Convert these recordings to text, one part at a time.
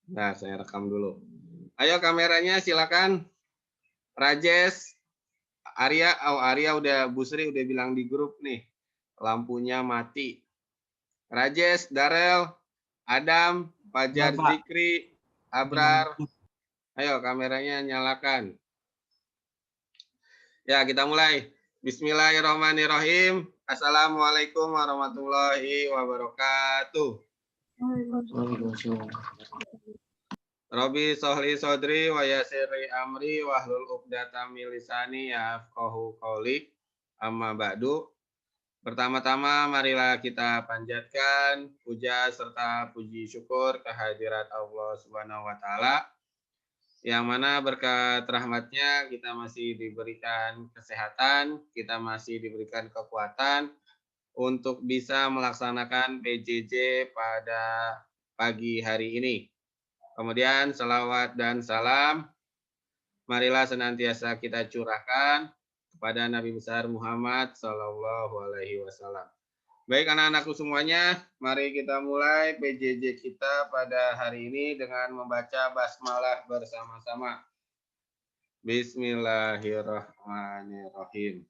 Nah, saya rekam dulu. Ayo kameranya silakan. Rajes, Arya, Arya udah, Busri udah bilang di grup nih. Lampunya mati. Rajes, Darel, Adam, Fajar Zikri, Abrar. Ayo kameranya nyalakan. Ya, kita mulai. Bismillahirrahmanirrahim. Assalamualaikum warahmatullahi wabarakatuh. Robi sohli sodri wa yasiri amri wahlul uqdatam min lisani yafqahu qawli. Amma ba'du. Pertama-tama marilah kita panjatkan puja serta puji syukur kehadirat Allah Subhanahu wa taala, yang mana berkat rahmatnya kita masih diberikan kesehatan, kita masih diberikan kekuatan untuk bisa melaksanakan PJJ pada pagi hari ini. Kemudian salawat dan salam marilah senantiasa kita curahkan kepada Nabi besar Muhammad Sallallahu Alaihi Wasallam. Baik anak-anakku semuanya, mari kita mulai PJJ kita pada hari ini dengan membaca basmalah bersama-sama. Bismillahirrahmanirrahim.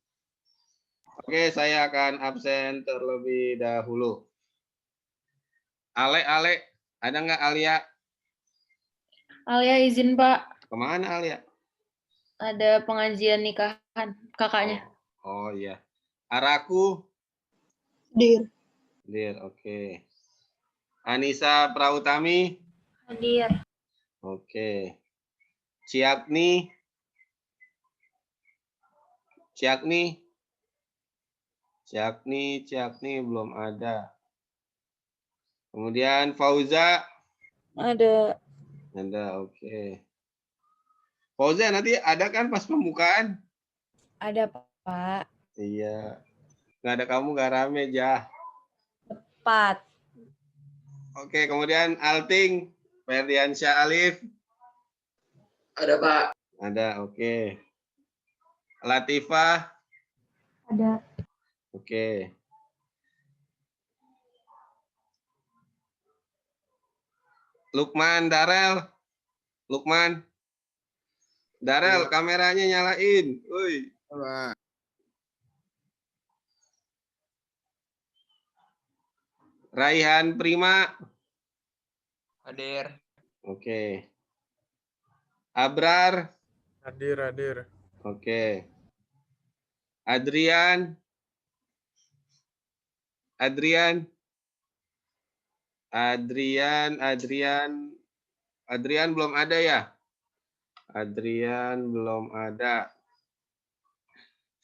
Oke, saya akan absen terlebih dahulu. Ale, ada nggak Alia? Alia izin Pak. Kemana Alia? Ada pengajian nikahan kakaknya. Oh iya. Araku? Dir, oke. Anissa Prautami? Hadir. Oke. Ciakni? Belum ada. Kemudian Fauza? ada. Ada, oke. Fauza nanti ada kan pas pembukaan? Ada, Pak. Iya. Nggak ada kamu, nggak rame, Jah. Tepat. Oke, kemudian Alting, Ferdiansyah Alif. Ada, Pak. Ada, oke. Latifah. Ada. Oke. Lukman, Darel. Darel, kameranya nyalain. Woi. Raihan Prima. Hadir. Oke. Abrar. Hadir. Oke. Adrian belum ada ya? Adrian belum ada.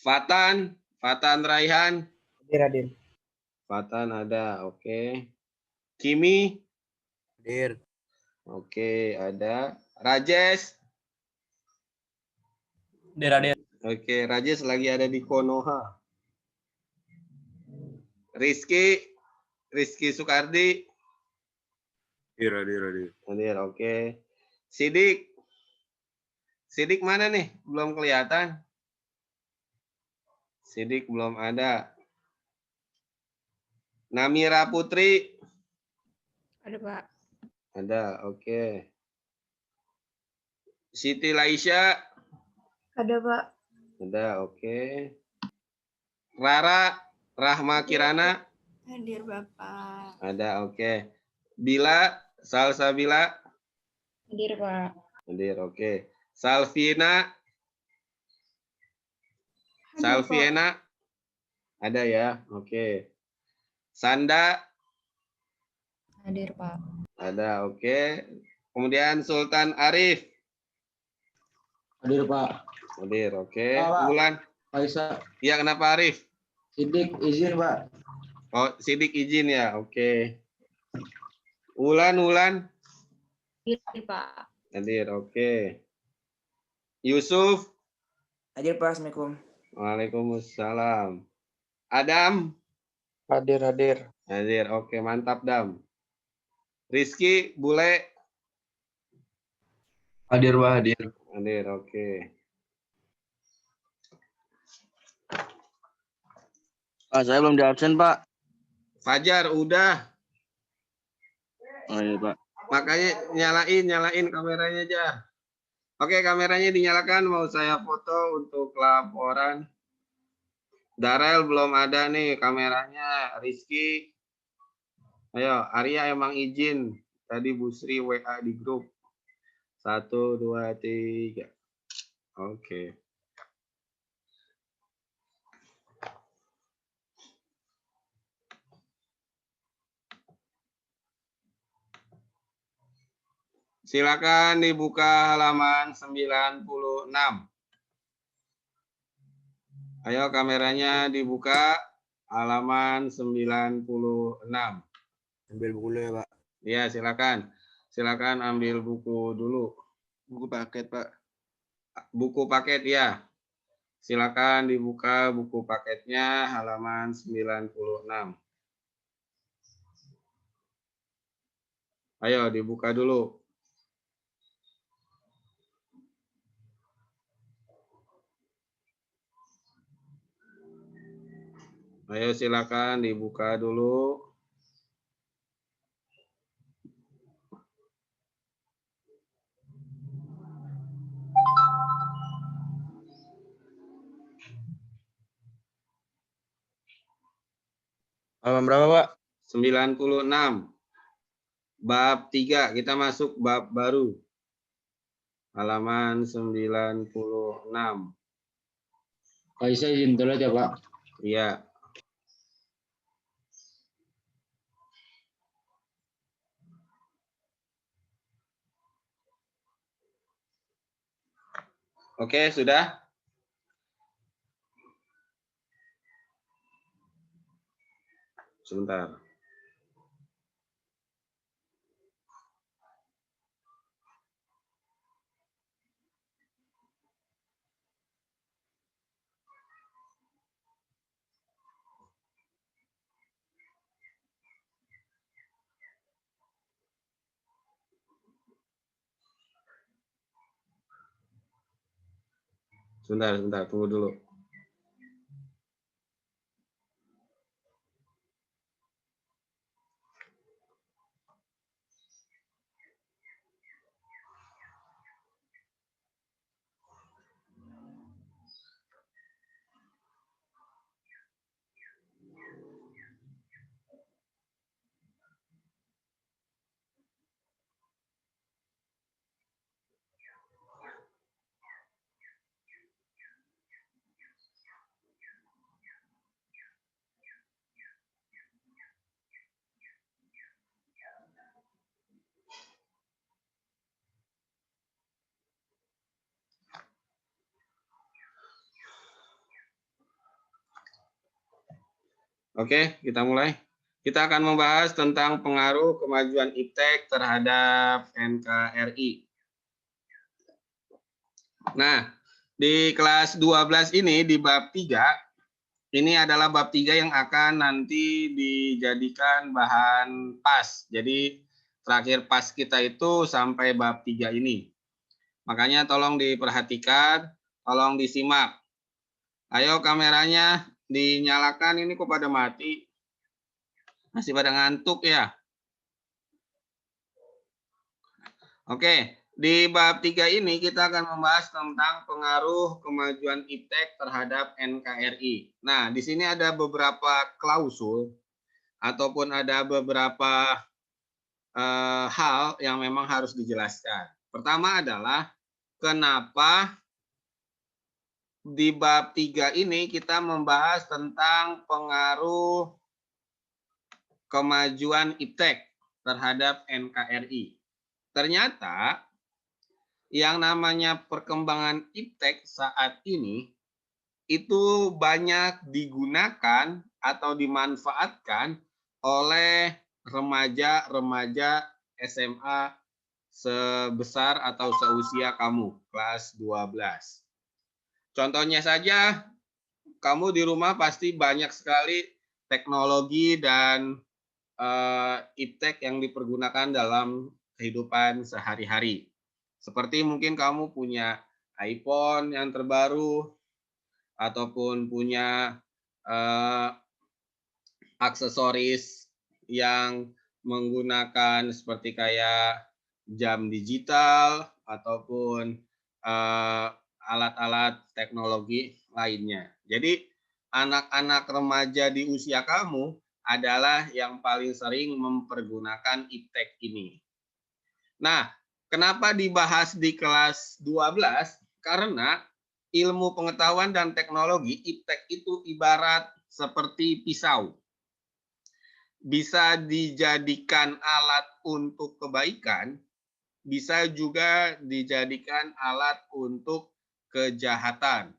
Fatan Raihan. Hadir. Fatan ada, oke. Kimi. Hadir. Oke, ada. Rajes. Hadir. Oke, Rajes lagi ada di Konoha. Rizky Sukardi. Hadir, oke. Sidik mana nih? Belum kelihatan. Sidik belum ada. Namira Putri. Ada, Pak. Ada, oke. Siti Laisya. Ada, Pak. Ada, oke. Rara Rahma Kirana. Hadir, Bapak. Ada, oke. Bila, Salsabila. Hadir Pak. Hadir, oke. Salviena. Ada ya, oke. Sanda. Hadir Pak. Ada, oke. Kemudian Sultan Arif. Hadir, Pak. Hadir, oke. Pak. Bulan. Faisa. Iya, kenapa Arif? Sidik izin, Pak. Oh, Sidik izin ya, oke. Ulan. Hadir Pak. Hadir, oke. Yusuf. Hadir, Pak. Assalamualaikum. Waalaikumsalam. Adam. Hadir. Hadir, oke, mantap Dam. Rizky, Bule. Hadir, Pak. Hadir, oke. Pak, saya belum di absen, Pak. Fajar, udah. Oh iya, Pak. Makanya nyalain kameranya aja. Oke, kameranya dinyalakan. Mau saya foto untuk laporan. Darel belum ada nih kameranya. Rizky. Ayo, Arya emang izin. Tadi Bu Sri WA di grup. 1, 2, 3. Oke. Silakan dibuka halaman 96. Ayo kameranya dibuka halaman 96. Ambil buku dulu ya, Pak. Ya, silakan. Silakan ambil buku dulu. Buku paket, Pak. Buku paket ya. Silakan dibuka buku paketnya halaman 96. Ayo dibuka dulu. Ayo silakan dibuka dulu. Halaman berapa, Pak? 96. Bab 3, kita masuk bab baru. Halaman 96. Saya izin toilet ya, Pak. Iya. Oke, sudah? Sebentar. Sebentar, tunggu dulu. Oke, kita mulai. Kita akan membahas tentang pengaruh kemajuan iptek terhadap NKRI. Nah, di kelas 12 ini, di bab 3, ini adalah bab 3 yang akan nanti dijadikan bahan PAS. Jadi, terakhir PAS kita itu sampai bab 3 ini. Makanya tolong diperhatikan, tolong disimak. Ayo kameranya dinyalakan, ini kok pada mati. Masih pada ngantuk ya? Oke, di bab 3 ini kita akan membahas tentang pengaruh kemajuan iptek terhadap NKRI. Nah, di sini ada beberapa klausul ataupun ada beberapa hal yang memang harus dijelaskan. Pertama adalah kenapa di bab 3 ini kita membahas tentang pengaruh kemajuan iptek terhadap NKRI. Ternyata yang namanya perkembangan iptek saat ini itu banyak digunakan atau dimanfaatkan oleh remaja-remaja SMA sebesar atau seusia kamu, kelas 12. Contohnya saja, kamu di rumah pasti banyak sekali teknologi dan iptek yang dipergunakan dalam kehidupan sehari-hari. Seperti mungkin kamu punya iPhone yang terbaru, ataupun punya aksesoris yang menggunakan seperti kayak jam digital ataupun alat-alat teknologi lainnya. Jadi anak-anak remaja di usia kamu adalah yang paling sering mempergunakan iptek ini. Nah, kenapa dibahas di kelas 12? Karena ilmu pengetahuan dan teknologi iptek itu ibarat seperti pisau. Bisa dijadikan alat untuk kebaikan, bisa juga dijadikan alat untuk kejahatan.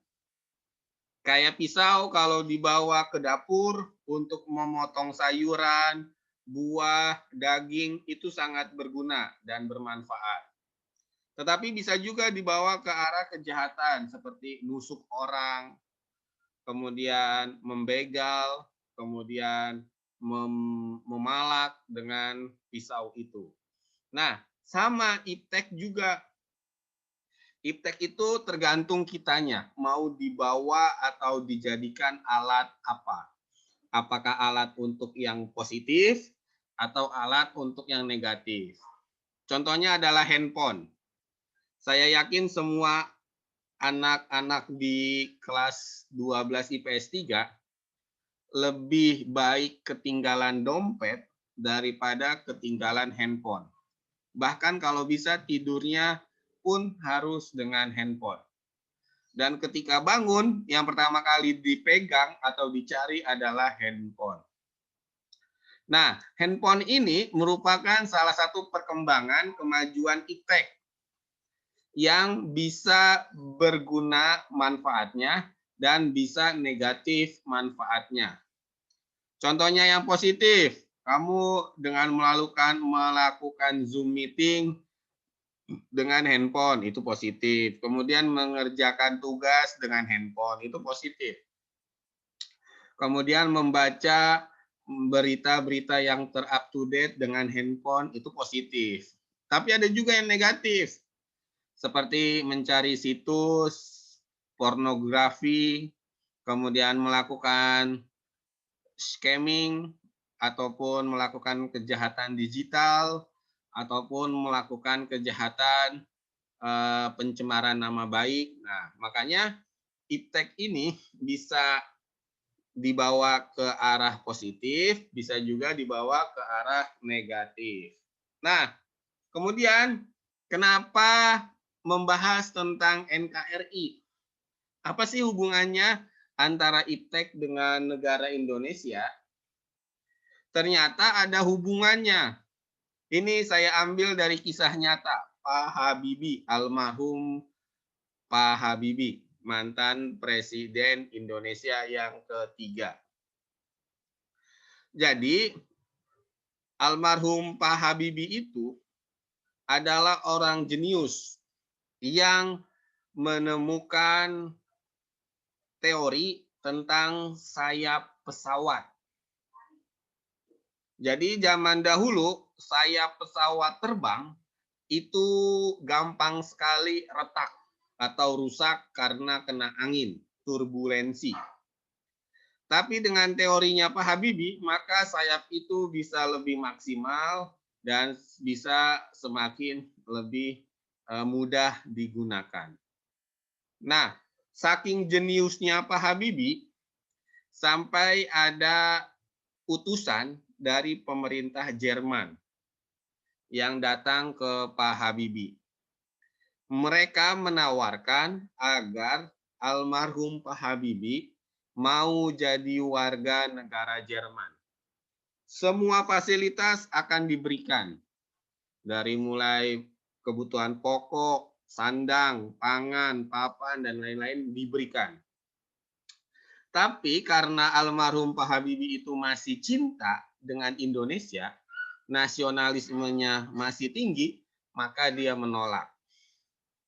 Kayak pisau kalau dibawa ke dapur untuk memotong sayuran, buah, daging, itu sangat berguna dan bermanfaat. Tetapi bisa juga dibawa ke arah kejahatan seperti nusuk orang, kemudian membegal, kemudian memalak dengan pisau itu. Nah, sama iptek juga. Iptek itu tergantung kitanya, mau dibawa atau dijadikan alat apa. Apakah alat untuk yang positif atau alat untuk yang negatif. Contohnya adalah handphone. Saya yakin semua anak-anak di kelas 12 IPS 3 lebih baik ketinggalan dompet daripada ketinggalan handphone. Bahkan kalau bisa tidurnya pun harus dengan handphone. Dan ketika bangun, yang pertama kali dipegang atau dicari adalah handphone. Nah, handphone ini merupakan salah satu perkembangan kemajuan iptek yang bisa berguna manfaatnya dan bisa negatif manfaatnya. Contohnya yang positif, kamu dengan melakukan Zoom meeting dengan handphone, itu positif. Kemudian mengerjakan tugas dengan handphone, itu positif. Kemudian membaca berita-berita yang ter-up to date dengan handphone, itu positif. Tapi ada juga yang negatif, seperti mencari situs pornografi, kemudian melakukan scamming, ataupun melakukan kejahatan digital, ataupun melakukan kejahatan pencemaran nama baik. Nah, makanya iptek ini bisa dibawa ke arah positif, bisa juga dibawa ke arah negatif. Nah, kemudian kenapa membahas tentang NKRI? Apa sih hubungannya antara iptek dengan negara Indonesia? Ternyata ada hubungannya. Ini saya ambil dari kisah nyata Pak Habibie, almarhum Pak Habibie, mantan Presiden Indonesia yang ketiga. Jadi, almarhum Pak Habibie itu adalah orang jenius yang menemukan teori tentang sayap pesawat. Jadi zaman dahulu sayap pesawat terbang itu gampang sekali retak atau rusak karena kena angin, turbulensi. Tapi dengan teorinya Pak Habibie, maka sayap itu bisa lebih maksimal dan bisa semakin lebih mudah digunakan. Nah, saking jeniusnya Pak Habibie, sampai ada utusan dari pemerintah Jerman yang datang ke Pak Habibie. Mereka menawarkan agar almarhum Pak Habibie mau jadi warga negara Jerman. Semua fasilitas akan diberikan, dari mulai kebutuhan pokok, sandang, pangan, papan, dan lain-lain diberikan. Tapi karena almarhum Pak Habibie itu masih cinta dengan Indonesia, nasionalismenya masih tinggi, maka dia menolak.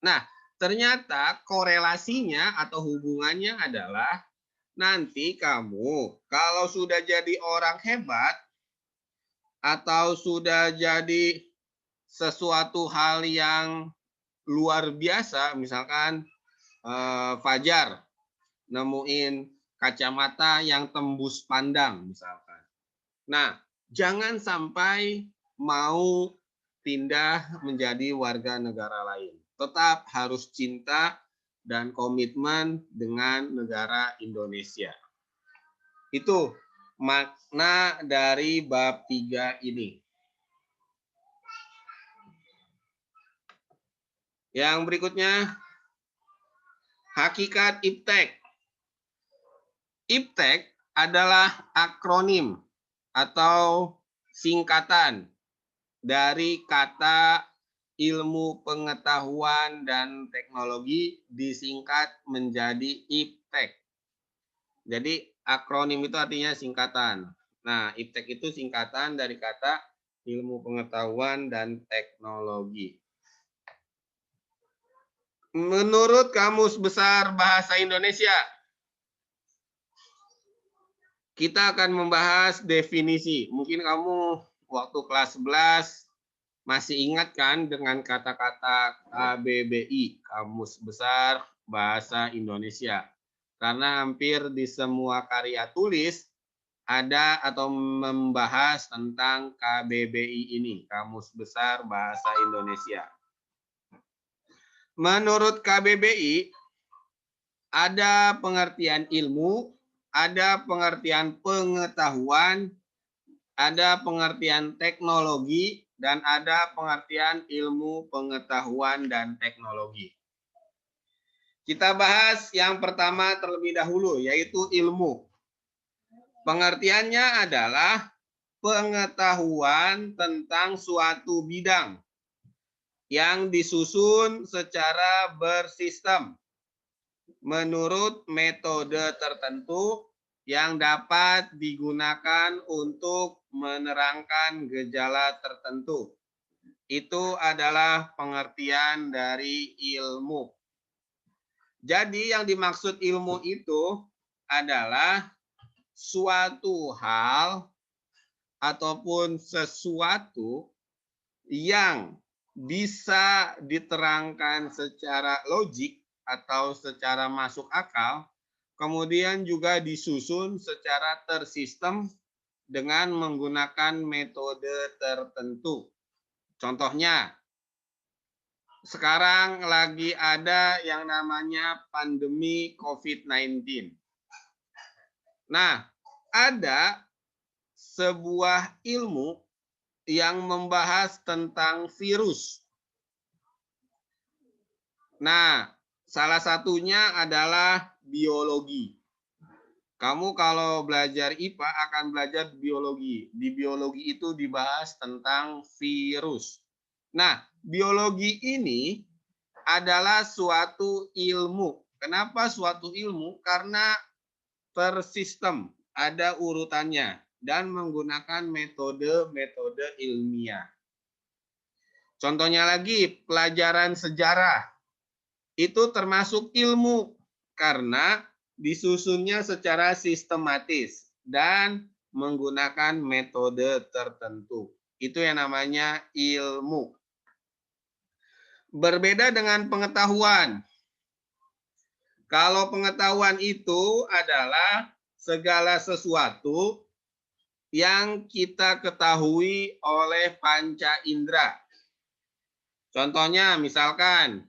Nah, ternyata korelasinya atau hubungannya adalah nanti kamu kalau sudah jadi orang hebat atau sudah jadi sesuatu hal yang luar biasa, misalkan Fajar nemuin kacamata yang tembus pandang misalkan. Nah, jangan sampai mau pindah menjadi warga negara lain. Tetap harus cinta dan komitmen dengan negara Indonesia. Itu makna dari bab 3 ini. Yang berikutnya, hakikat IPTEK. IPTEK adalah akronim atau singkatan dari kata ilmu pengetahuan dan teknologi disingkat menjadi IPTEK. Jadi akronim itu artinya singkatan. Nah, IPTEK itu singkatan dari kata ilmu pengetahuan dan teknologi. Menurut Kamus Besar Bahasa Indonesia, kita akan membahas definisi. Mungkin kamu waktu kelas 11 masih ingat kan dengan kata-kata KBBI, Kamus Besar Bahasa Indonesia. Karena hampir di semua karya tulis ada atau membahas tentang KBBI ini, Kamus Besar Bahasa Indonesia. Menurut KBBI, ada pengertian ilmu, ada pengertian pengetahuan, ada pengertian teknologi, dan ada pengertian ilmu pengetahuan dan teknologi. Kita bahas yang pertama terlebih dahulu, yaitu ilmu. Pengertiannya adalah pengetahuan tentang suatu bidang yang disusun secara bersistem menurut metode tertentu yang dapat digunakan untuk menerangkan gejala tertentu. Itu adalah pengertian dari ilmu. Jadi yang dimaksud ilmu itu adalah suatu hal ataupun sesuatu yang bisa diterangkan secara logik atau secara masuk akal, kemudian juga disusun secara tersistem dengan menggunakan metode tertentu. Contohnya, sekarang lagi ada yang namanya pandemi COVID-19. Nah, ada sebuah ilmu yang membahas tentang virus. Nah, salah satunya adalah biologi. Kamu kalau belajar IPA akan belajar biologi. Di biologi itu dibahas tentang virus. Nah, biologi ini adalah suatu ilmu. Kenapa suatu ilmu? Karena tersistem, ada urutannya, dan menggunakan metode-metode ilmiah. Contohnya lagi, pelajaran sejarah. Itu termasuk ilmu, karena disusunnya secara sistematis dan menggunakan metode tertentu. Itu yang namanya ilmu. Berbeda dengan pengetahuan. Kalau pengetahuan itu adalah segala sesuatu yang kita ketahui oleh panca indera. Contohnya misalkan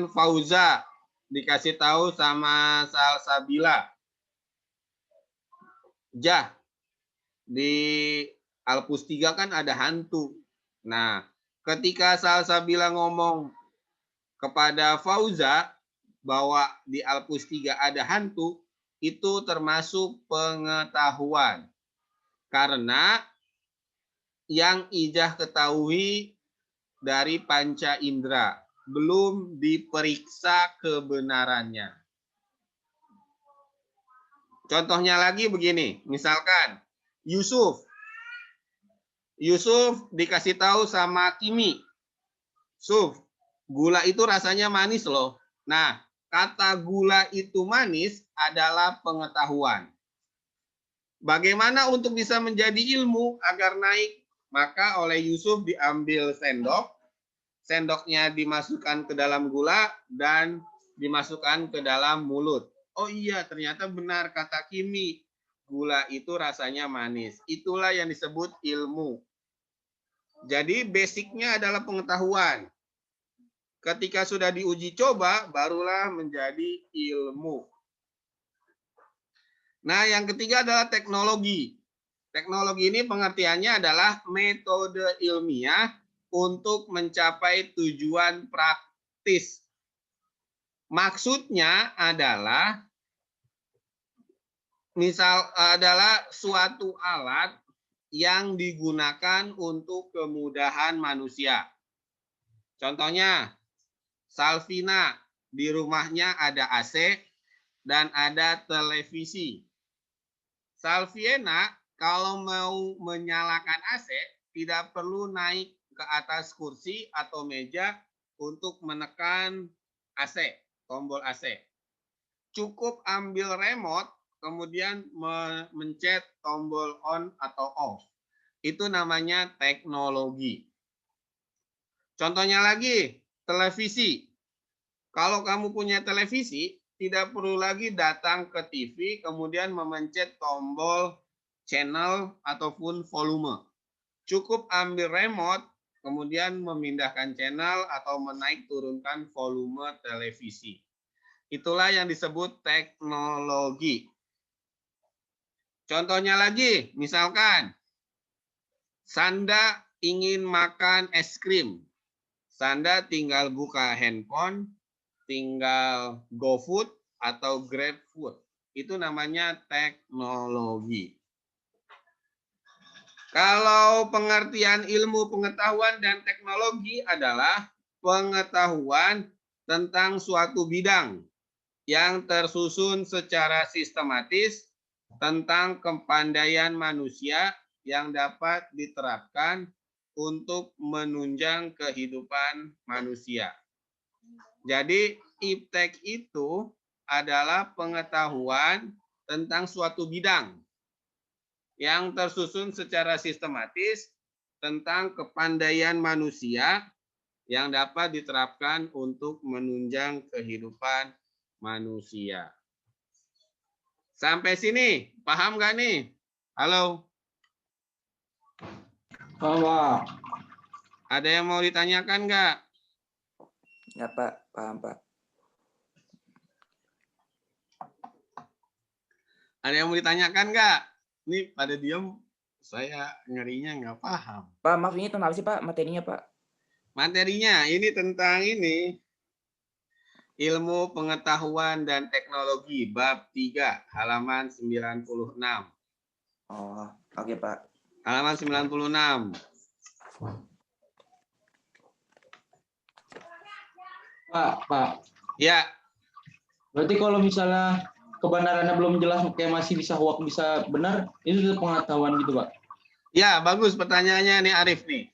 Fauza dikasih tahu sama Salsabila, Jah, di Alpus 3 kan ada hantu. Nah, ketika Salsabila ngomong kepada Fauza bahwa di Alpus 3 ada hantu, itu termasuk pengetahuan. Karena yang Ijah ketahui dari panca indera belum diperiksa kebenarannya. Contohnya lagi begini, misalkan Yusuf dikasih tahu sama Kimi, Suf, gula itu rasanya manis loh. Nah, kata gula itu manis adalah pengetahuan. Bagaimana untuk bisa menjadi ilmu agar naik? Maka oleh Yusuf diambil sendok, sendoknya dimasukkan ke dalam gula dan dimasukkan ke dalam mulut. Oh iya, ternyata benar kata Kimi, gula itu rasanya manis. Itulah yang disebut ilmu. Jadi basicnya adalah pengetahuan. Ketika sudah diuji coba, barulah menjadi ilmu. Nah, yang ketiga adalah teknologi. Teknologi ini pengertiannya adalah metode ilmiah untuk mencapai tujuan praktis. Maksudnya adalah suatu alat yang digunakan untuk kemudahan manusia. Contohnya, Salvina di rumahnya ada AC dan ada televisi. Salviana kalau mau menyalakan AC tidak perlu naik ke atas kursi atau meja untuk menekan AC, tombol AC. Cukup ambil remote, kemudian mencet tombol on atau off. Itu namanya teknologi. Contohnya lagi, televisi. Kalau kamu punya televisi, tidak perlu lagi datang ke TV, kemudian memencet tombol channel ataupun volume. Cukup ambil remote, kemudian memindahkan channel atau menaik turunkan volume televisi. Itulah yang disebut teknologi. Contohnya lagi, misalkan Sanda ingin makan es krim. Sanda tinggal buka handphone, tinggal GoFood atau GrabFood. Itu namanya teknologi. Kalau pengertian ilmu pengetahuan dan teknologi adalah pengetahuan tentang suatu bidang yang tersusun secara sistematis tentang kepandaian manusia yang dapat diterapkan untuk menunjang kehidupan manusia. Jadi, iptek itu adalah pengetahuan tentang suatu bidang yang tersusun secara sistematis tentang kepandaian manusia yang dapat diterapkan untuk menunjang kehidupan manusia. Sampai sini, paham nggak nih? Halo? Paham, Pak. Ada yang mau ditanyakan nggak? Ya Pak, paham Pak. Ada yang mau ditanyakan nggak? Ini pada diam, saya ngerinya nggak paham. Pak, maaf ini tentang apa sih Pak materinya Pak? Materinya ini tentang ini. Ilmu pengetahuan dan teknologi bab 3 halaman 96. Oh, oke Pak. Halaman 96. Pak. Ya, Berarti kalau misalnya kebenarannya belum jelas, kayak masih bisa hoax, bisa benar, itu sudah pengetahuan gitu, Pak. ya bagus pertanyaannya nih Arif nih.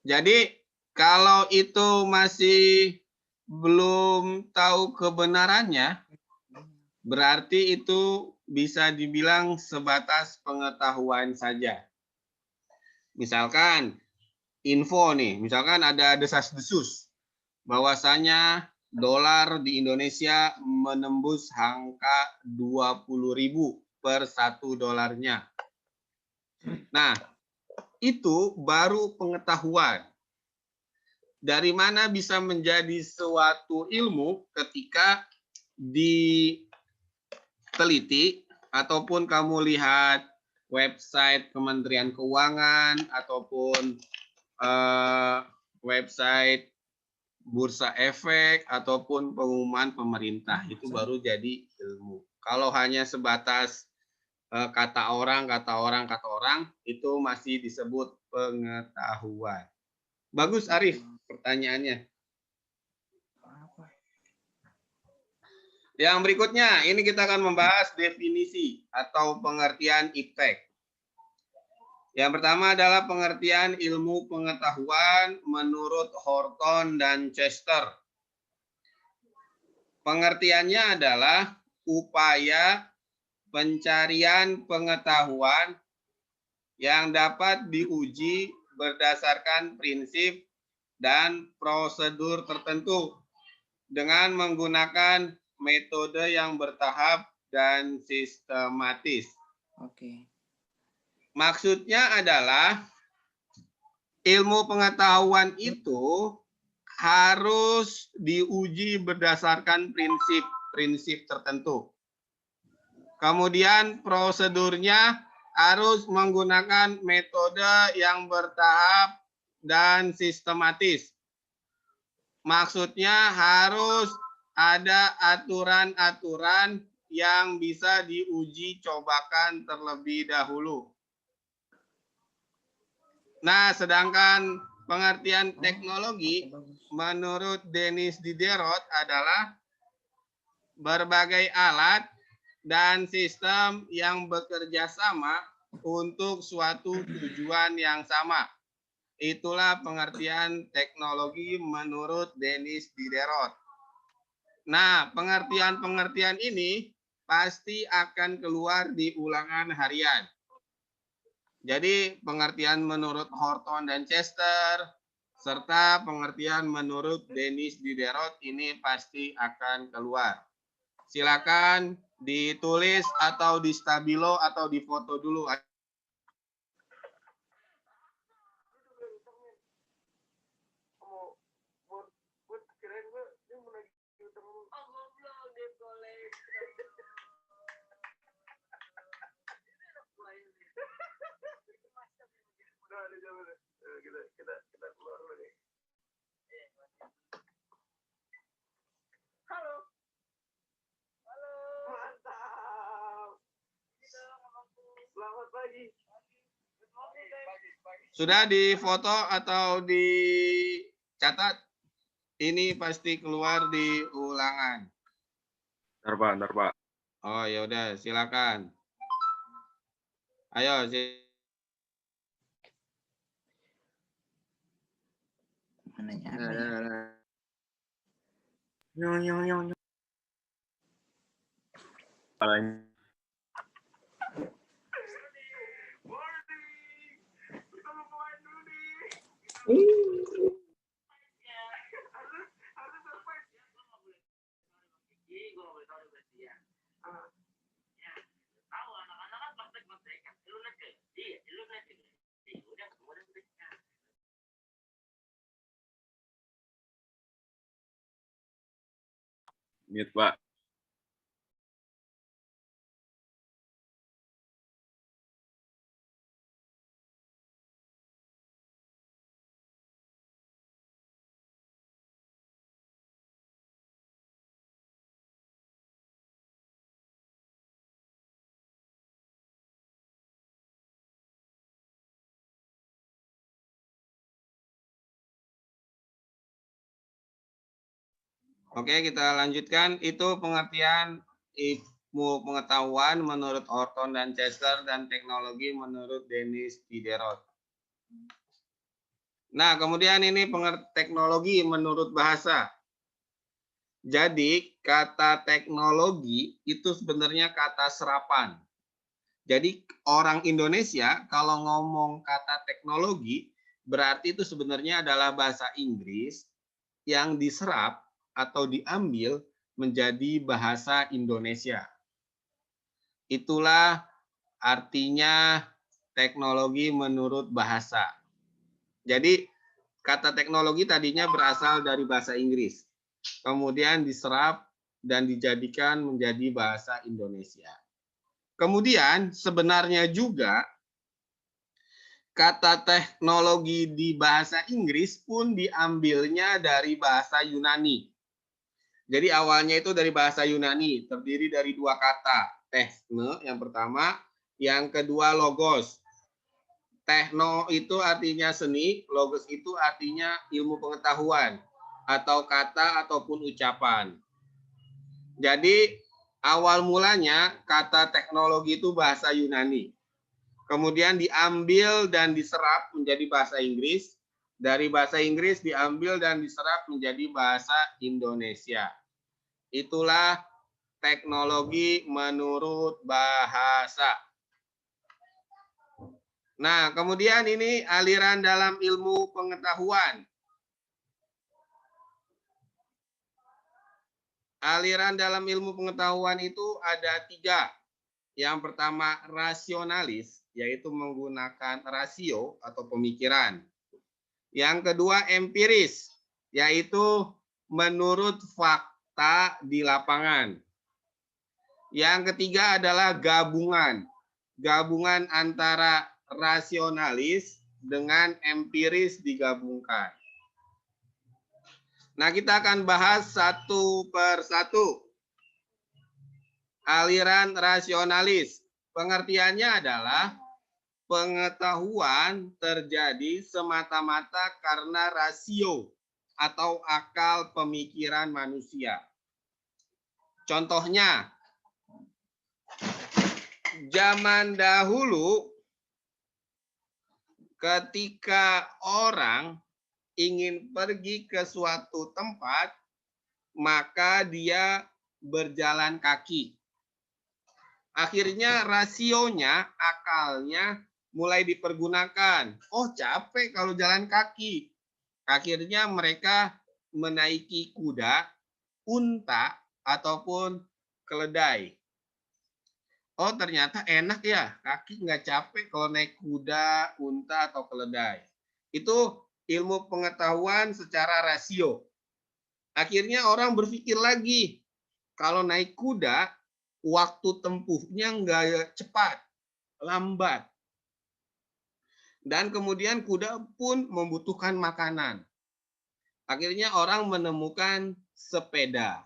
Jadi kalau itu masih belum tahu kebenarannya, berarti itu bisa dibilang sebatas pengetahuan saja. Misalkan info nih, misalkan ada desas-desus bahwasanya dolar di Indonesia menembus angka 20.000 per 1 dolarnya. Nah, itu baru pengetahuan. Dari mana bisa menjadi suatu ilmu ketika diteliti ataupun kamu lihat website Kementerian Keuangan ataupun website Bursa Efek ataupun pengumuman pemerintah, itu baru jadi ilmu. Kalau hanya sebatas kata orang itu masih disebut pengetahuan. Bagus Arif pertanyaannya. Yang berikutnya, ini kita akan membahas definisi atau pengertian iptek. Yang pertama adalah pengertian ilmu pengetahuan menurut Horton dan Chester. Pengertiannya adalah upaya pencarian pengetahuan yang dapat diuji berdasarkan prinsip dan prosedur tertentu dengan menggunakan metode yang bertahap dan sistematis. Oke. Maksudnya adalah ilmu pengetahuan itu harus diuji berdasarkan prinsip-prinsip tertentu. Kemudian prosedurnya harus menggunakan metode yang bertahap dan sistematis. Maksudnya harus ada aturan-aturan yang bisa diuji cobakan terlebih dahulu. Nah, sedangkan pengertian teknologi menurut Denis Diderot adalah berbagai alat dan sistem yang bekerja sama untuk suatu tujuan yang sama. Itulah pengertian teknologi menurut Denis Diderot. Nah, pengertian-pengertian ini pasti akan keluar di ulangan harian. Jadi, pengertian menurut Horton dan Chester, serta pengertian menurut Denis Diderot ini pasti akan keluar. Silakan ditulis atau di stabilo atau di foto dulu. Kita keluar dulu nih. Halo. Halo. Mantap. Selamat pagi. Sudah difoto atau dicatat? Ini pasti keluar di ulangan. Ntar Pak. Oh, ya udah, silakan. Ayo, Mananya apa ya? Mute, Pak. Oke, kita lanjutkan. Itu pengertian ilmu pengetahuan menurut Horton dan Chester dan teknologi menurut Denis Diderot. Nah, kemudian ini teknologi menurut bahasa. Jadi, kata teknologi itu sebenarnya kata serapan. Jadi, orang Indonesia kalau ngomong kata teknologi, berarti itu sebenarnya adalah bahasa Inggris yang diserap atau diambil menjadi bahasa Indonesia. Itulah artinya teknologi menurut bahasa. Jadi kata teknologi tadinya berasal dari bahasa Inggris, kemudian diserap dan dijadikan menjadi bahasa Indonesia. Kemudian sebenarnya juga kata teknologi di bahasa Inggris pun diambilnya dari bahasa Yunani. Jadi awalnya itu dari bahasa Yunani, terdiri dari dua kata, techne yang pertama, yang kedua logos. Techno itu artinya seni, logos itu artinya ilmu pengetahuan, atau kata ataupun ucapan. Jadi awal mulanya kata teknologi itu bahasa Yunani. Kemudian diambil dan diserap menjadi bahasa Inggris. Dari bahasa Inggris diambil dan diserap menjadi bahasa Indonesia. Itulah teknologi menurut bahasa. Nah, kemudian ini aliran dalam ilmu pengetahuan. Aliran dalam ilmu pengetahuan itu ada 3. Yang pertama rasionalis, yaitu menggunakan rasio atau pemikiran. Yang kedua empiris, yaitu menurut fakta di lapangan. Yang ketiga adalah gabungan. Gabungan antara rasionalis dengan empiris digabungkan. Nah, kita akan bahas satu per satu. Aliran rasionalis. Pengertiannya adalah pengetahuan terjadi semata-mata karena rasio atau akal pemikiran manusia. Contohnya, zaman dahulu ketika orang ingin pergi ke suatu tempat, maka dia berjalan kaki. Akhirnya rasionya, akalnya mulai dipergunakan. Oh, capek kalau jalan kaki. Akhirnya mereka menaiki kuda, unta, ataupun keledai. Oh, ternyata enak ya, kaki nggak capek kalau naik kuda, unta, atau keledai. Itu ilmu pengetahuan secara rasio. Akhirnya orang berpikir lagi, kalau naik kuda, waktu tempuhnya nggak cepat, lambat. Dan kemudian kuda pun membutuhkan makanan. Akhirnya orang menemukan sepeda.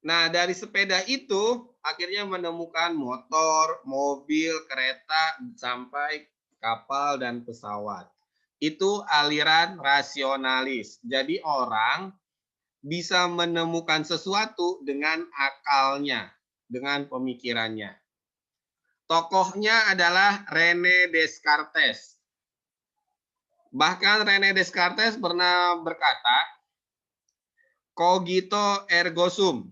Nah, dari sepeda itu akhirnya menemukan motor, mobil, kereta, sampai kapal dan pesawat. Itu aliran rasionalis. Jadi orang bisa menemukan sesuatu dengan akalnya, dengan pemikirannya. Tokohnya adalah René Descartes. Bahkan René Descartes pernah berkata, cogito ergo sum.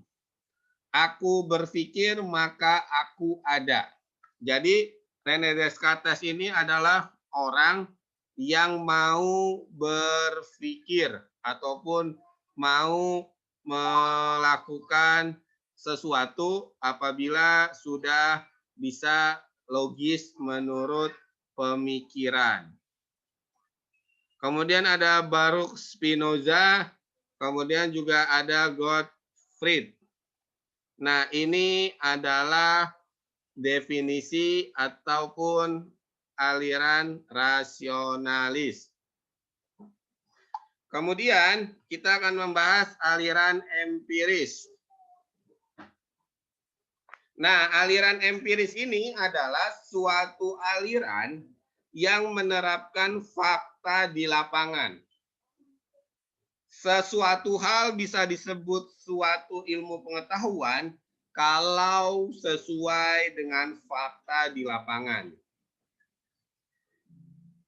Aku berpikir maka aku ada. Jadi René Descartes ini adalah orang yang mau berpikir ataupun mau melakukan sesuatu apabila sudah bisa logis menurut pemikiran. Kemudian ada Baruch Spinoza, kemudian juga ada Gottfried. Nah, ini adalah definisi ataupun aliran rasionalis. Kemudian kita akan membahas aliran empiris. Nah, aliran empiris ini adalah suatu aliran yang menerapkan fakta di lapangan. Sesuatu hal bisa disebut suatu ilmu pengetahuan kalau sesuai dengan fakta di lapangan.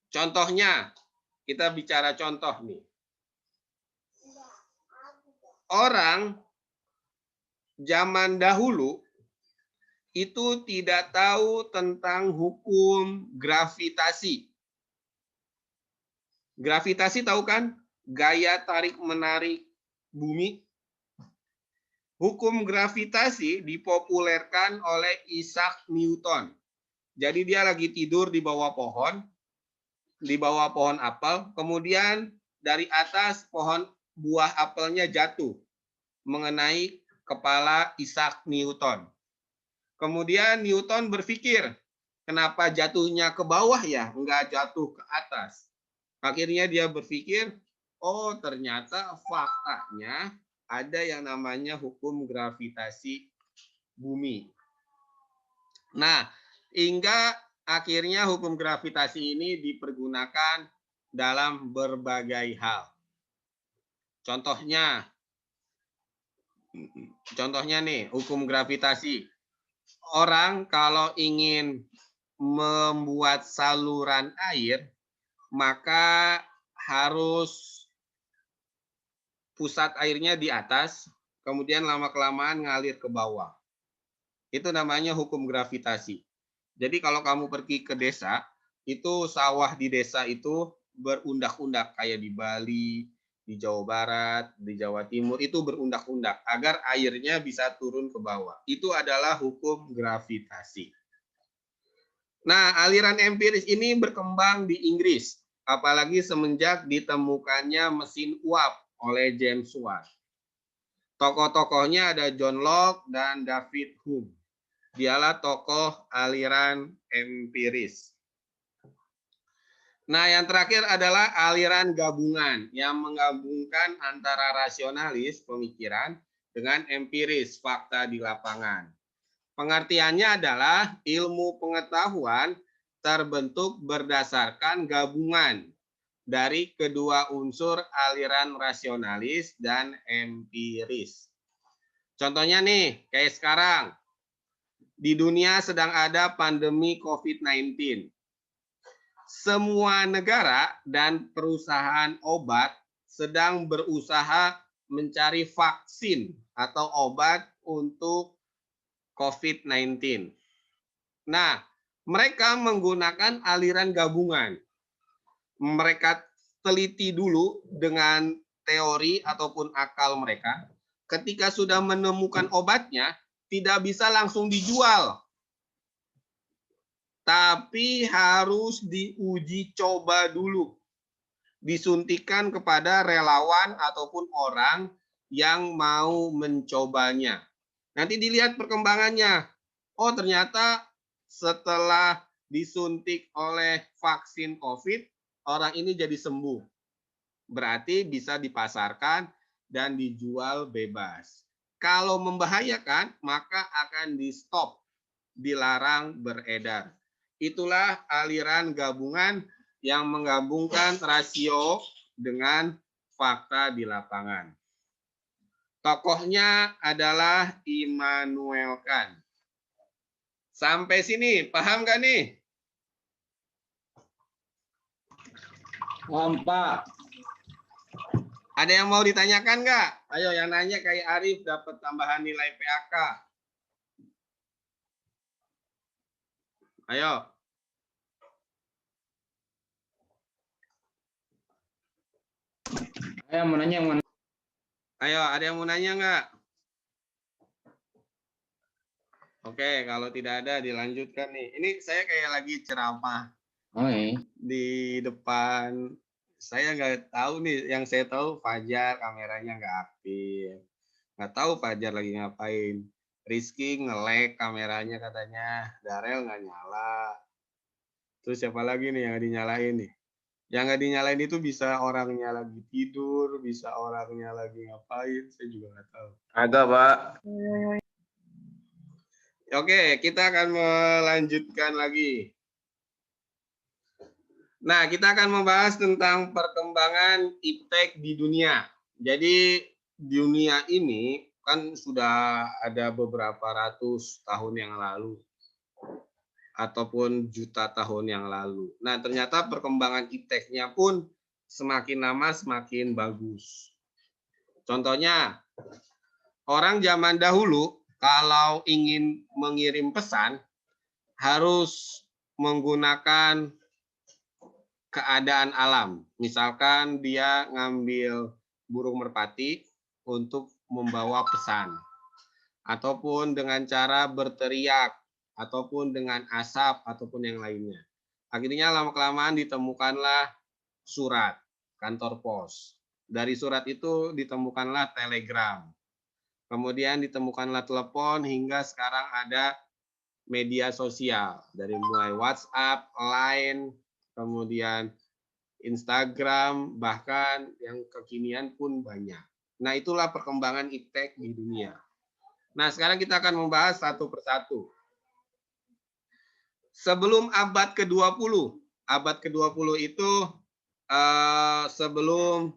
Contohnya, kita bicara contoh nih. Orang zaman dahulu itu tidak tahu tentang hukum gravitasi. Gravitasi tahu kan? Gaya tarik-menarik bumi. Hukum gravitasi dipopulerkan oleh Isaac Newton. Jadi dia lagi tidur di bawah pohon apel, kemudian dari atas pohon buah apelnya jatuh mengenai kepala Isaac Newton. Kemudian Newton berpikir, kenapa jatuhnya ke bawah ya, enggak jatuh ke atas. Akhirnya dia berpikir, oh ternyata faktanya ada yang namanya hukum gravitasi bumi. Nah, hingga akhirnya hukum gravitasi ini dipergunakan dalam berbagai hal. Contohnya nih, hukum gravitasi. Orang kalau ingin membuat saluran air, maka harus pusat airnya di atas, kemudian lama-kelamaan ngalir ke bawah. Itu namanya hukum gravitasi. Jadi kalau kamu pergi ke desa, itu sawah di desa itu berundak-undak kayak di Bali, di Jawa Barat, di Jawa Timur itu berundak-undak agar airnya bisa turun ke bawah. Itu adalah hukum gravitasi. Nah, aliran empiris ini berkembang di Inggris. apalagi semenjak ditemukannya mesin uap oleh James Watt. Tokoh-tokohnya ada John Locke dan David Hume. Dialah tokoh aliran empiris. Nah, yang terakhir adalah aliran gabungan yang menggabungkan antara rasionalis pemikiran dengan empiris fakta di lapangan. Pengertiannya adalah ilmu pengetahuan terbentuk berdasarkan gabungan dari kedua unsur aliran rasionalis dan empiris. Contohnya nih, kayak sekarang, di dunia sedang ada pandemi COVID-19. Semua negara dan perusahaan obat sedang berusaha mencari vaksin atau obat untuk COVID-19. Nah, mereka menggunakan aliran gabungan. Mereka teliti dulu dengan teori ataupun akal mereka. Ketika sudah menemukan obatnya, tidak bisa langsung dijual, tapi harus diuji coba dulu. Disuntikan kepada relawan ataupun orang yang mau mencobanya. Nanti dilihat perkembangannya. Oh, ternyata setelah disuntik oleh vaksin COVID, orang ini jadi sembuh. Berarti bisa dipasarkan dan dijual bebas. Kalau membahayakan, maka akan di-stop, dilarang beredar. Itulah aliran gabungan yang menggabungkan rasio dengan fakta di lapangan. Tokohnya adalah Immanuel Kant. Sampai sini, paham nggak nih? Paham, Pak. Ada yang mau ditanyakan nggak? Ayo, yang nanya kayak Arif dapat tambahan nilai PAK. Ayo. Saya mau nanya yang mana? Ayo, ada yang mau nanya nggak? Oke, kalau tidak ada dilanjutkan nih. Ini saya kayak lagi ceramah di depan. Saya nggak tahu nih, yang saya tahu Fajar kameranya nggak aktif. Nggak tahu Fajar lagi ngapain. Rizky nge-lag kameranya katanya. Darel nggak nyala. Terus siapa lagi nih yang nggak dinyalain nih? Yang nggak dinyalain itu bisa orangnya lagi tidur, bisa orangnya lagi ngapain, saya juga nggak tahu. Agak, Pak. Oke, kita akan melanjutkan lagi. Nah, kita akan membahas tentang perkembangan iptek di dunia. Jadi, dunia ini kan sudah ada beberapa ratus tahun yang lalu, ataupun juta tahun yang lalu. Nah, ternyata perkembangan ipteknya pun semakin lama semakin bagus. Contohnya, orang zaman dahulu kalau ingin mengirim pesan harus menggunakan keadaan alam. Misalkan dia ngambil burung merpati untuk membawa pesan. Ataupun dengan cara berteriak, ataupun dengan asap, ataupun yang lainnya. Akhirnya lama-kelamaan ditemukanlah surat, kantor pos. Dari surat itu ditemukanlah telegram. Kemudian ditemukanlah telepon hingga sekarang ada media sosial. Dari mulai WhatsApp, Line, kemudian Instagram, bahkan yang kekinian pun banyak. Nah, itulah perkembangan iptek di dunia. Nah, sekarang kita akan membahas satu persatu. Sebelum abad ke-20, abad ke-20 itu sebelum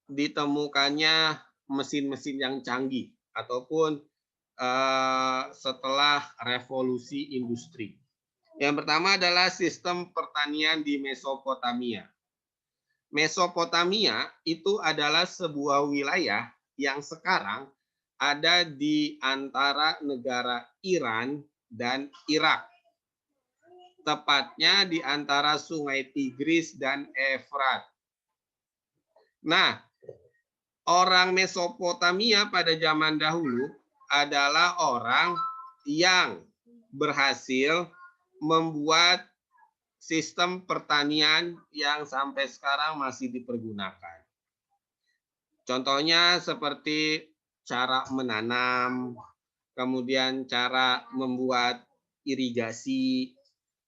ditemukannya mesin-mesin yang canggih, ataupun setelah revolusi industri. Yang pertama adalah sistem pertanian di Mesopotamia. Mesopotamia itu adalah sebuah wilayah yang sekarang ada di antara negara Iran dan Irak. Tepatnya di antara Sungai Tigris dan Efrat. Nah, orang Mesopotamia pada zaman dahulu adalah orang yang berhasil membuat sistem pertanian yang sampai sekarang masih dipergunakan. Contohnya seperti cara menanam, kemudian cara membuat irigasi,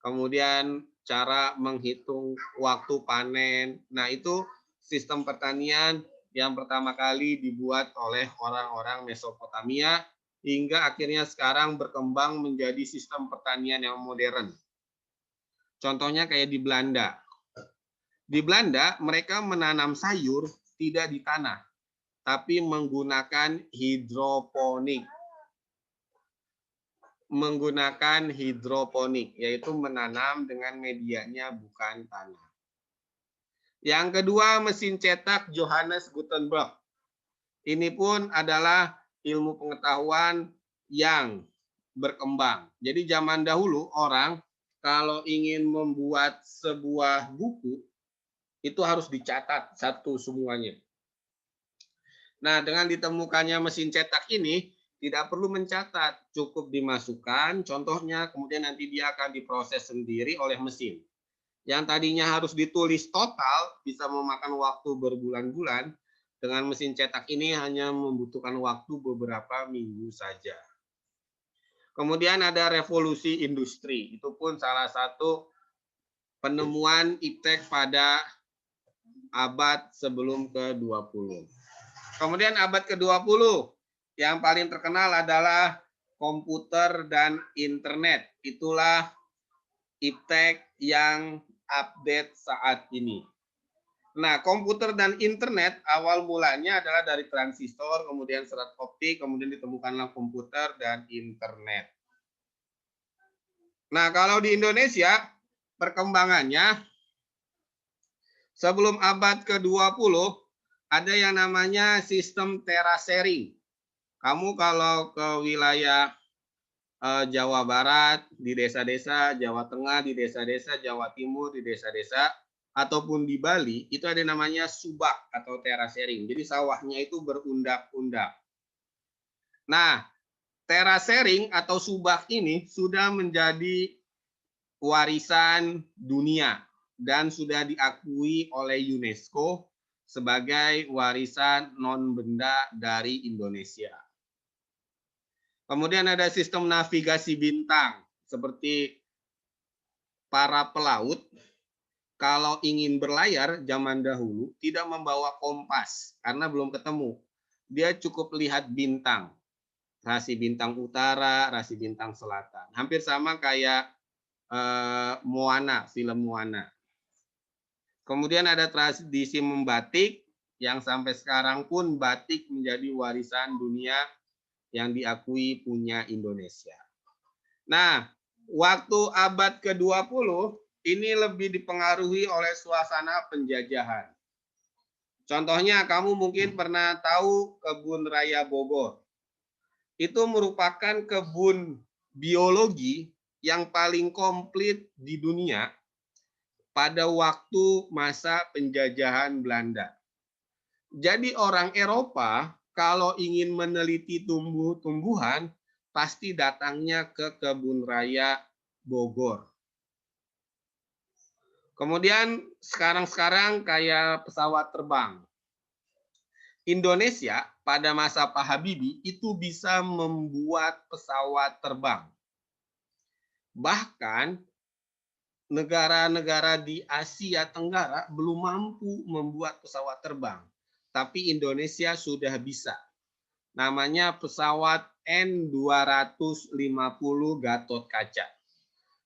kemudian cara menghitung waktu panen. Nah, itu sistem pertanian yang pertama kali dibuat oleh orang-orang Mesopotamia hingga akhirnya sekarang berkembang menjadi sistem pertanian yang modern. Contohnya kayak di Belanda. Di Belanda, mereka menanam sayur tidak di tanah, tapi menggunakan hidroponik. Menggunakan hidroponik, yaitu menanam dengan medianya bukan tanah. Yang kedua, mesin cetak Johannes Gutenberg. Ini pun adalah ilmu pengetahuan yang berkembang. Jadi zaman dahulu orang kalau ingin membuat sebuah buku, itu harus dicatat satu semuanya. Nah, dengan ditemukannya mesin cetak ini, tidak perlu mencatat, cukup dimasukkan, contohnya, kemudian nanti dia akan diproses sendiri oleh mesin. Yang tadinya harus ditulis total, bisa memakan waktu berbulan-bulan, dengan mesin cetak ini hanya membutuhkan waktu beberapa minggu saja. Kemudian ada revolusi industri, itu pun salah satu penemuan iptek pada abad sebelum ke-20. Kemudian abad ke-20, yang paling terkenal adalah komputer dan internet. Itulah iptek yang update saat ini. Nah, komputer dan internet awal mulanya adalah dari transistor, kemudian serat optik, kemudian ditemukanlah komputer dan internet. Nah, kalau di Indonesia, perkembangannya sebelum abad ke-20, ada yang namanya sistem terasering. Kamu kalau ke wilayah Jawa Barat, di desa-desa, Jawa Tengah, di desa-desa, Jawa Timur, di desa-desa, ataupun di Bali, itu ada namanya subak atau terasering. Jadi sawahnya itu berundak-undak. Nah, terasering atau subak ini sudah menjadi warisan dunia dan sudah diakui oleh UNESCO sebagai warisan non-benda dari Indonesia. Kemudian ada sistem navigasi bintang, seperti para pelaut kalau ingin berlayar zaman dahulu tidak membawa kompas karena belum ketemu. Dia cukup lihat bintang. Rasi bintang utara, rasi bintang selatan. Hampir sama kayak Moana, film Moana. Kemudian ada tradisi membatik yang sampai sekarang pun batik menjadi warisan dunia yang diakui punya Indonesia. Nah, waktu abad ke-20 ini lebih dipengaruhi oleh suasana penjajahan. Contohnya, kamu mungkin pernah tahu Kebun Raya Bogor. Itu merupakan kebun biologi yang paling komplit di dunia pada waktu masa penjajahan Belanda. Jadi orang Eropa kalau ingin meneliti tumbuh-tumbuhan, pasti datangnya ke Kebun Raya Bogor. Kemudian sekarang kayak pesawat terbang. Indonesia pada masa Pak Habibie itu bisa membuat pesawat terbang. Bahkan negara-negara di Asia Tenggara belum mampu membuat pesawat terbang. Tapi Indonesia sudah bisa. Namanya pesawat N250 Gatot Kaca.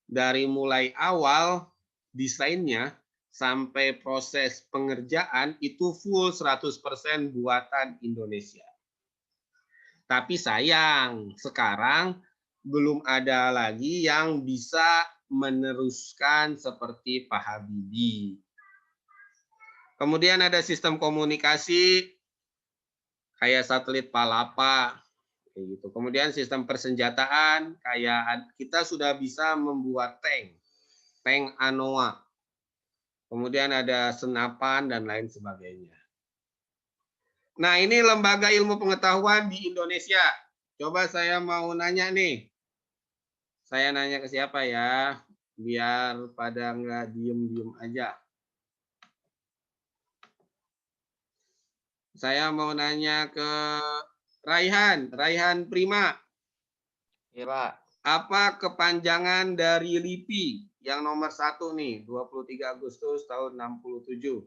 Dari mulai awal desainnya sampai proses pengerjaan itu full 100% buatan Indonesia. Tapi sayang, sekarang belum ada lagi yang bisa meneruskan seperti Pak Habibie. Kemudian ada sistem komunikasi kayak satelit Palapa, kayak gitu. Kemudian sistem persenjataan kayak kita sudah bisa membuat tank Anoa. Kemudian ada senapan dan lain sebagainya. Nah, ini lembaga ilmu pengetahuan di Indonesia. Coba saya mau nanya nih. Saya nanya ke siapa ya? biar pada nggak diem-diem aja. Saya mau nanya ke Raihan Prima. Iya, Pak. Apa kepanjangan dari LIPI yang nomor 1 nih, 23 Agustus tahun 67?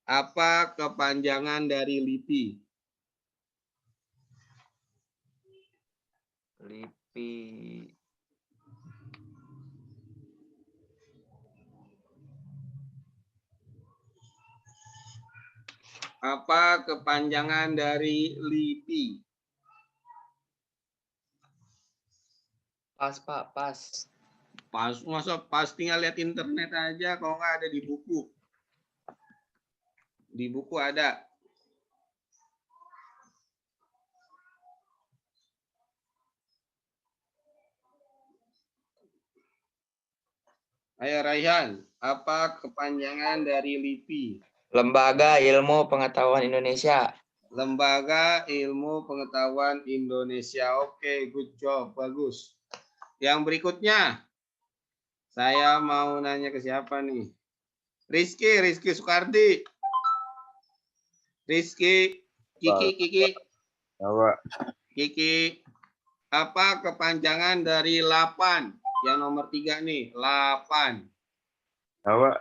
Apa kepanjangan dari LIPI? LIPI. Apa kepanjangan dari LIPI? Pas, Pak, pas. Masa pas tinggal lihat internet aja, kalau nggak ada di buku. Di buku ada. Ayo Raihan, apa kepanjangan dari LIPI? Lembaga Ilmu Pengetahuan Indonesia. Lembaga Ilmu Pengetahuan Indonesia. Oke, good job, bagus. Yang berikutnya, saya mau nanya ke siapa nih? Rizky Soekardi. Rizky, Kiki. Apa? Kiki, apa kepanjangan dari 8? Yang nomor 3 nih, 8. Apa?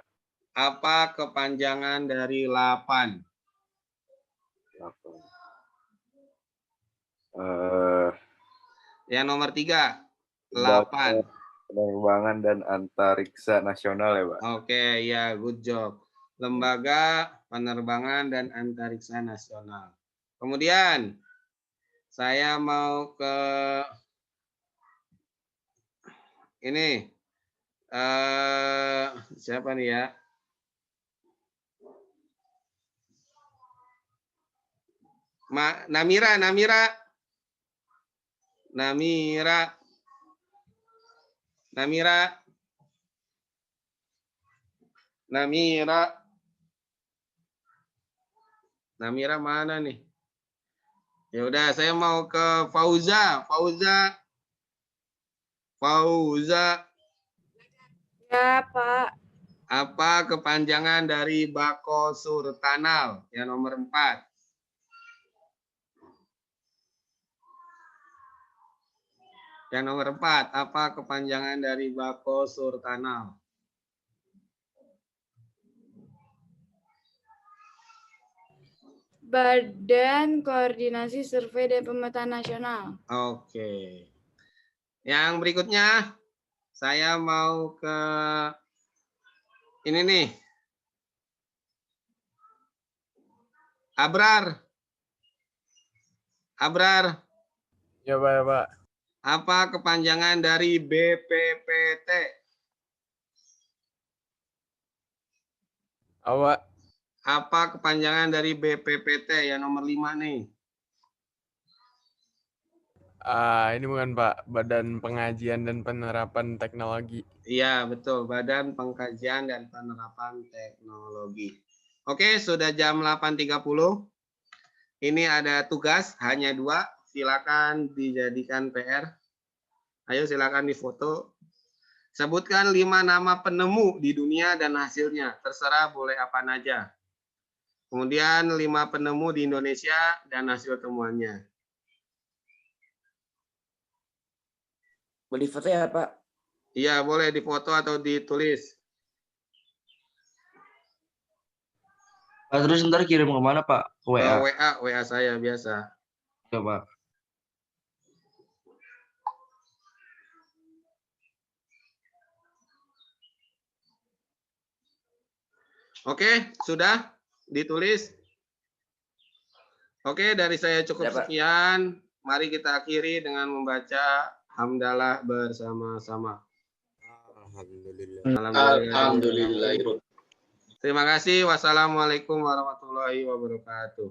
Apa kepanjangan dari 8? Yang nomor 3, 8. Penerbangan dan Antariksa Nasional ya, Pak? Oke, ya, good job. Lembaga Penerbangan dan Antariksa Nasional. Kemudian, saya mau ke ini. Siapa nih ya? Namira. Namira mana nih? Ya udah, saya mau ke Fauza. Ya, Pak. Apa kepanjangan dari Bako Surtanal? Yang nomor 4. Yang nomor 4, apa kepanjangan dari Bako Surtanal? Badan Koordinasi Survei dan Pemetaan Nasional. Oke. Yang berikutnya, saya mau ke ini nih. Abrar. Ya, Pak. Apa kepanjangan dari BPPT? Apa kepanjangan dari BPPT yang nomor 5 nih? Ini bukan Pak, Badan Pengajian dan Penerapan Teknologi. Iya, betul. Badan Pengkajian dan Penerapan Teknologi. Oke, sudah jam 8.30. Ini ada tugas, hanya 2. Silakan dijadikan PR. Ayo silakan difoto. Sebutkan 5 nama penemu di dunia dan hasilnya. Terserah boleh apa aja. Kemudian 5 penemu di Indonesia dan hasil temuannya. Boleh foto ya, Pak? Iya, boleh difoto atau ditulis. Pak, terus ntar kirim ke mana, Pak? Ke WA. WA saya biasa. Ya, Pak. Oke, sudah ditulis. Oke, dari saya cukup sekian. Mari kita akhiri dengan membaca hamdalah bersama-sama. Alhamdulillah. Terima kasih. Wassalamualaikum warahmatullahi wabarakatuh.